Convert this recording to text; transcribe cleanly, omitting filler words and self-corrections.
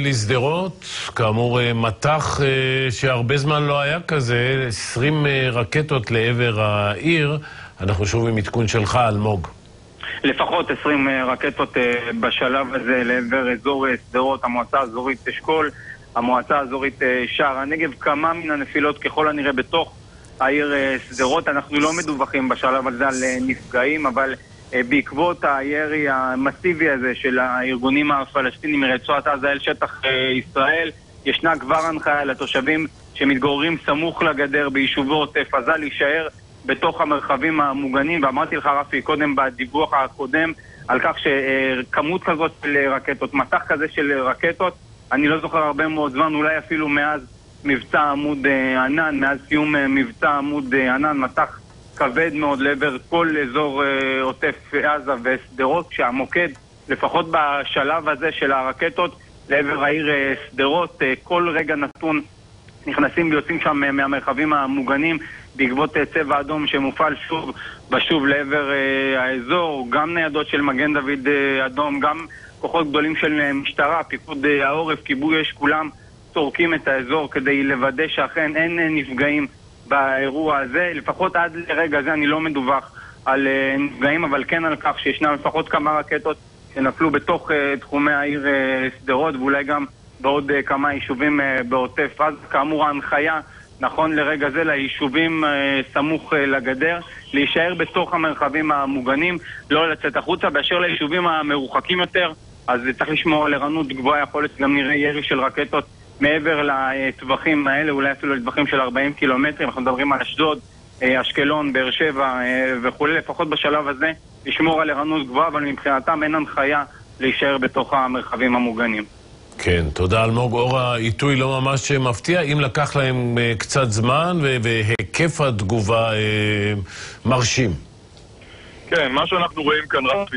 לשדרות, כאמור מטח שהרבה זמן לא היה כזה, 20 רקטות לעבר העיר. אנחנו שוב עם עדכון שלך, אלמוג. לפחות 20 רקטות בשלב הזה לעבר אזור שדרות, המועצה האזורית אשכול, המועצה האזורית שער הנגב. כמה מן הנפילות ככל הנראה בתוך העיר שדרות. אנחנו לא מדווחים בשלב הזה על נפגעים, אבל בעקבות הירי המסיבי הזה של הארגונים הפלסטינים מרצועת עזה אל שטח ישראל, ישנה כבר הנחיה לתושבים שמתגוררים סמוך לגדר ביישובי עוטף עזה להישאר בתוך המרחבים המוגנים. ואמרתי לך רפי קודם בדיווח הקודם על כך שכמות כזאת של רקטות, מטח כזה של רקטות, אני לא זוכר הרבה מאוד זמן, אולי אפילו מאז מבצע עמוד ענן, מאז סיום מבצע עמוד ענן, מטח כבד מאוד לעבר כל אזור עוטף עזה ושדרות, כשהמוקד, לפחות בשלב הזה של הרקטות לעבר העיר שדרות, כל רגע נתון נכנסים ויוצאים שם מהמרחבים המוגנים בעקבות צבע אדום שמופעל שוב ושוב לעבר האזור, גם ניידות של מגן דוד אדום, גם כוחות גדולים של משטרה, פיקוד העורף, כיבוי אש, כולם צורקים את האזור כדי לוודא שאכן אין נפגעים באירוע הזה. לפחות עד לרגע זה אני לא מדווח על נפגעים, אבל כן על כך שישנם לפחות כמה רקטות שנפלו בתוך תחומי העיר שדרות, ואולי גם בעוד כמה יישובים בעוטף עזה. כאמור ההנחיה נכון לרגע זה ליישובים סמוך לגדר להישאר בתוך המרחבים המוגנים, לא לצאת החוצה. באשר ליישובים המרוחקים יותר, אז צריך לשמור על ערנות גבוהה, יכול להיות גם נראה ירי של רקטות מעבר לטווחים האלה, אולי אפילו לטווחים של 40 קילומטרים. אנחנו מדברים על אשדוד, אשקלון, באר שבע וכו'. לפחות בשלב הזה לשמור על ערנות גבוהה, אבל מבחינתם אין הנחיה להישאר בתוך המרחבים המוגנים. כן, תודה אלמוג. אור העיתוי לא ממש מפתיע, אם לקח להם קצת זמן והיקף התגובה מרשים. כן, מה שאנחנו רואים כאן רפי